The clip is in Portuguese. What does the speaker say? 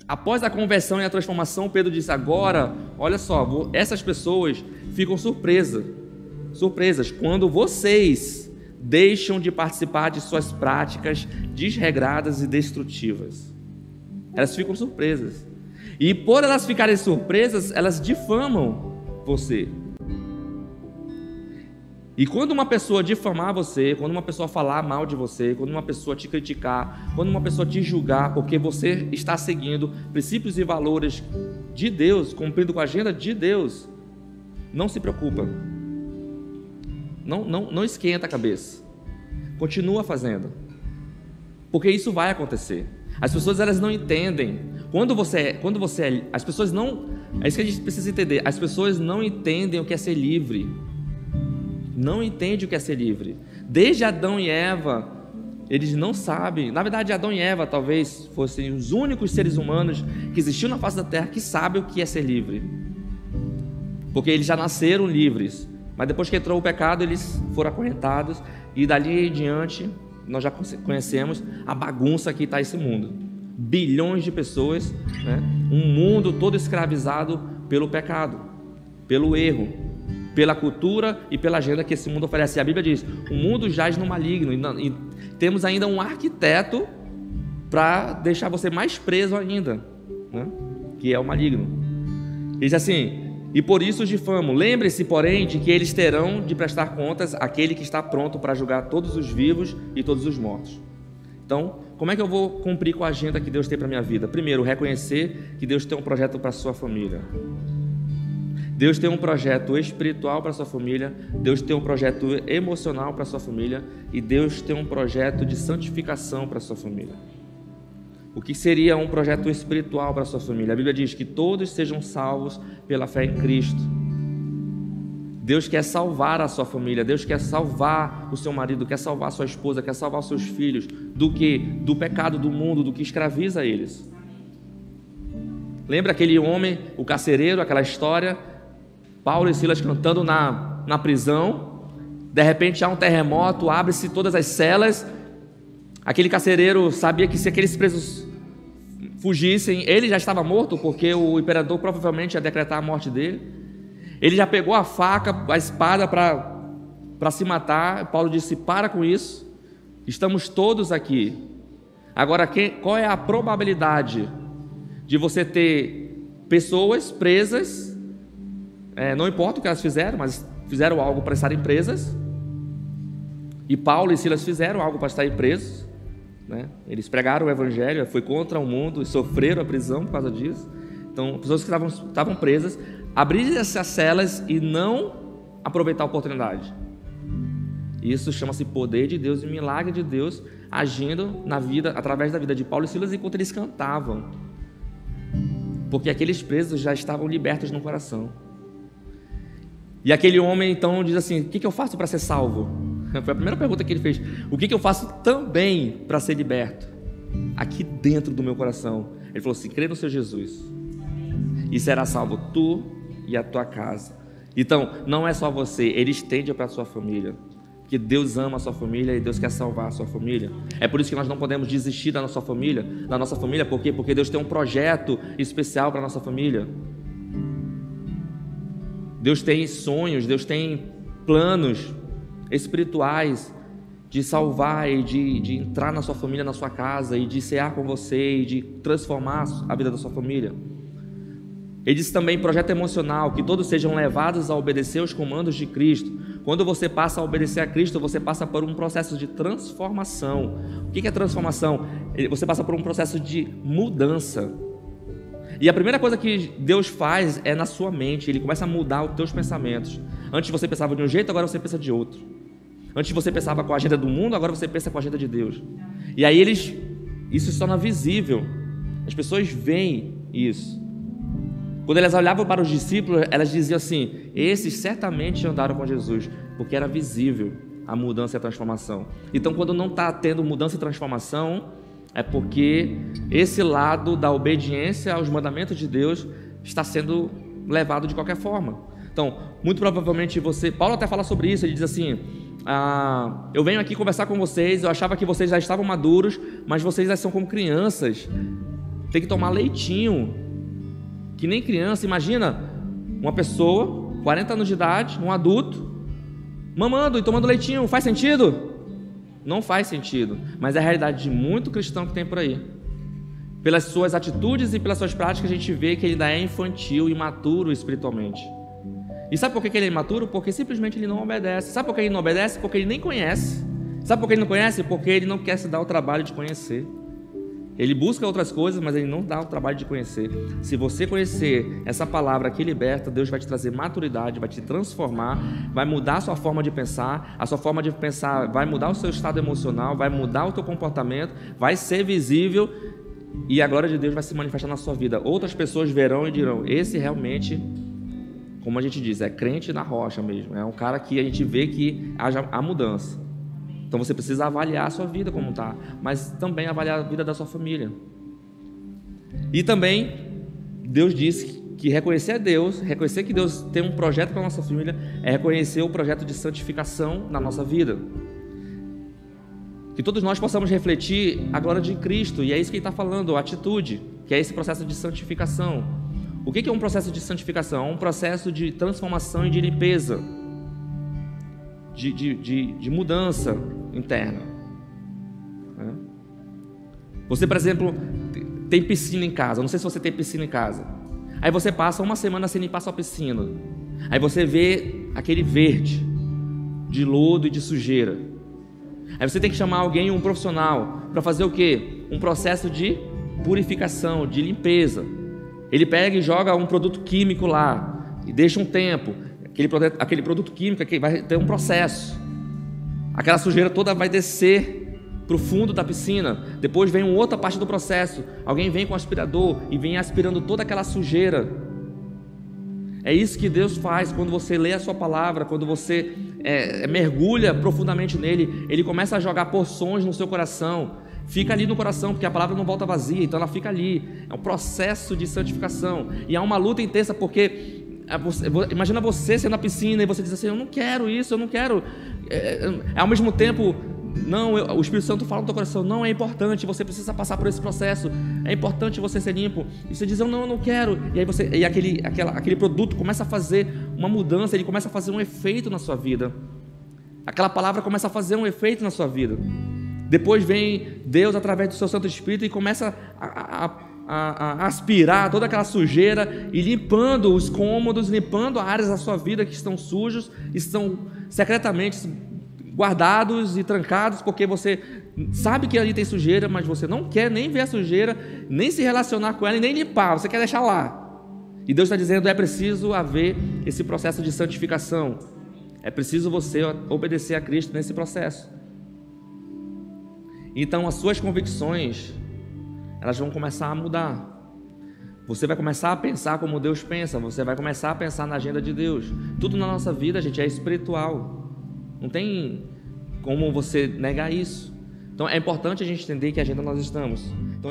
Após a conversão e a transformação, Pedro disse: agora, olha só, essas pessoas ficam surpresas quando vocês deixam de participar de suas práticas desregradas e destrutivas. Elas ficam surpresas. E por elas ficarem surpresas, elas difamam você. E quando uma pessoa difamar você, quando uma pessoa falar mal de você, quando uma pessoa te criticar, quando uma pessoa te julgar porque você está seguindo princípios e valores de Deus, cumprindo com a agenda de Deus, não se preocupa. Não esquenta a cabeça. Continua fazendo. Porque isso vai acontecer. As pessoas, elas não entendem. As pessoas não... É isso que a gente precisa entender. As pessoas não entendem o que é ser livre. Não entendem o que é ser livre. Desde Adão e Eva, eles não sabem. Na verdade, Adão e Eva talvez fossem os únicos seres humanos que existiam na face da terra que sabem o que é ser livre. Porque eles já nasceram livres. Mas depois que entrou o pecado, eles foram acorrentados. E dali em diante, nós já conhecemos a bagunça que está esse mundo. Bilhões de pessoas, né? Um mundo todo escravizado pelo pecado, pelo erro, pela cultura e pela agenda que esse mundo oferece. E a Bíblia diz: o mundo jaz no maligno. E temos ainda um arquiteto para deixar você mais preso ainda, né? Que é o maligno. Ele diz assim: e por isso os difamo. Lembre-se, porém, de que eles terão de prestar contas àquele que está pronto para julgar todos os vivos e todos os mortos. Então, como é que eu vou cumprir com a agenda que Deus tem para a minha vida? Primeiro, reconhecer que Deus tem um projeto para a sua família. Deus tem um projeto espiritual para a sua família, Deus tem um projeto emocional para a sua família e Deus tem um projeto de santificação para a sua família. O que seria um projeto espiritual para a sua família? A Bíblia diz que todos sejam salvos pela fé em Cristo. Deus quer salvar a sua família, Deus quer salvar o seu marido, quer salvar a sua esposa, quer salvar os seus filhos. Do quê? Do pecado do mundo, do que escraviza eles. Lembra aquele homem, o carcereiro, aquela história? Paulo e Silas cantando na prisão. De repente há um terremoto, abre-se todas as celas. Aquele carcereiro sabia que se aqueles presos fugissem, ele já estava morto, porque o imperador provavelmente ia decretar a morte dele. Ele já pegou a faca, a espada para se matar. Paulo disse: para com isso, estamos todos aqui. Agora, qual é a probabilidade de você ter pessoas presas? Não importa o que elas fizeram, mas fizeram algo para estarem presas. E Paulo e Silas fizeram algo para estarem presos, né? Eles pregaram o evangelho, foi contra o mundo e sofreram a prisão por causa disso. Então, pessoas que estavam presas, abrir essas celas e não aproveitar a oportunidade. Isso chama-se poder de Deus e milagre de Deus agindo na vida, através da vida de Paulo e Silas, enquanto eles cantavam. Porque aqueles presos já estavam libertos no coração. E aquele homem então diz assim: o que eu faço para ser salvo? Foi a primeira pergunta que ele fez. O que eu faço também para ser liberto? Aqui dentro do meu coração. Ele falou assim: crê no seu Jesus e será salvo tu e a tua casa. Então, não é só você, ele estende para a sua família, porque Deus ama a sua família e Deus quer salvar a sua família. É por isso que nós não podemos desistir da nossa família. Por quê? Porque Deus tem um projeto especial para a nossa família. Deus tem sonhos, Deus tem planos espirituais de salvar e de entrar na sua família, na sua casa, e de cear com você e de transformar a vida da sua família. Ele disse também projeto emocional, que todos sejam levados a obedecer os comandos de Cristo. Quando você passa a obedecer a Cristo, você passa por um processo de transformação. O que é transformação? Você passa por um processo de mudança. E a primeira coisa que Deus faz é na sua mente. Ele começa a mudar os teus pensamentos. Antes você pensava de um jeito, agora você pensa de outro. Antes você pensava com a agenda do mundo, agora você pensa com a agenda de Deus. E aí isso se torna visível. As pessoas veem isso. Quando elas olhavam para os discípulos, elas diziam assim: esses certamente andaram com Jesus, porque era visível a mudança e a transformação. Então, quando não está tendo mudança e transformação, é porque esse lado da obediência aos mandamentos de Deus está sendo levado de qualquer forma. Então, muito provavelmente Paulo até fala sobre isso, ele diz assim: eu venho aqui conversar com vocês, eu achava que vocês já estavam maduros, mas vocês já são como crianças. tem que tomar leitinho, que nem criança. Imagina uma pessoa, 40 anos de idade, um adulto, mamando e tomando leitinho. Faz sentido? Não faz sentido, mas é a realidade de muito cristão que tem por aí. Pelas suas atitudes e pelas suas práticas, a gente vê que ele ainda é infantil, imaturo espiritualmente. E sabe por que ele é imaturo? Porque simplesmente ele não obedece. Sabe por que ele não obedece? Porque ele nem conhece. Sabe por que ele não conhece? Porque ele não quer se dar o trabalho de conhecer. Ele busca outras coisas, mas ele não dá o trabalho de conhecer. Se você conhecer essa palavra que liberta, Deus vai te trazer maturidade, vai te transformar, vai mudar a sua forma de pensar. A sua forma de pensar vai mudar o seu estado emocional, vai mudar o teu comportamento, vai ser visível e a glória de Deus vai se manifestar na sua vida. Outras pessoas verão e dirão: esse realmente, como a gente diz, é crente na rocha mesmo. É um cara que a gente vê que há mudança. Então você precisa avaliar a sua vida como está, mas também avaliar a vida da sua família. E também Deus disse que reconhecer a Deus, reconhecer que Deus tem um projeto para a nossa família, é reconhecer o projeto de santificação na nossa vida. Que todos nós possamos refletir a glória de Cristo, e é isso que ele está falando, a atitude, que é esse processo de santificação. O que é um processo de santificação? É um processo de transformação e de limpeza, de mudança interna. Você, por exemplo, tem piscina em casa. Não sei se você tem piscina em casa. Aí você passa uma semana sem limpar sua piscina. Aí você vê aquele verde de lodo e de sujeira. Aí você tem que chamar alguém, um profissional, para fazer o quê? Um processo de purificação, de limpeza. Ele pega e joga um produto químico lá e deixa um tempo. Aquele produto químico aqui vai ter um processo. Aquela sujeira toda vai descer para o fundo da piscina. Depois vem uma outra parte do processo. Alguém vem com um aspirador e vem aspirando toda aquela sujeira. É isso que Deus faz quando você lê a sua palavra, quando você mergulha profundamente nele. Ele começa a jogar porções no seu coração. Fica ali no coração, porque a palavra não volta vazia, então ela fica ali. É um processo de santificação. E há uma luta intensa, porque imagina você sendo na piscina e você diz assim: eu não quero isso, eu não quero. Ao mesmo tempo, não, o Espírito Santo fala no teu coração: não, é importante, você precisa passar por esse processo, é importante você ser limpo. E você diz: não, eu não quero. E aí aquele produto começa a fazer uma mudança, ele começa a fazer um efeito na sua vida. Aquela palavra começa a fazer um efeito na sua vida. Depois vem Deus através do seu Santo Espírito e começa a aspirar toda aquela sujeira e limpando os cômodos, limpando áreas da sua vida que estão sujos, estão secretamente guardados e trancados, porque você sabe que ali tem sujeira, mas você não quer nem ver a sujeira, nem se relacionar com ela e nem limpar, você quer deixar lá. E Deus está dizendo: é preciso haver esse processo de santificação, é preciso você obedecer a Cristo nesse processo. Então as suas convicções, elas vão começar a mudar. Você vai começar a pensar como Deus pensa. Você vai começar a pensar na agenda de Deus. Tudo na nossa vida, gente, é espiritual. Não tem como você negar isso. Então é importante a gente entender que agenda nós estamos. Então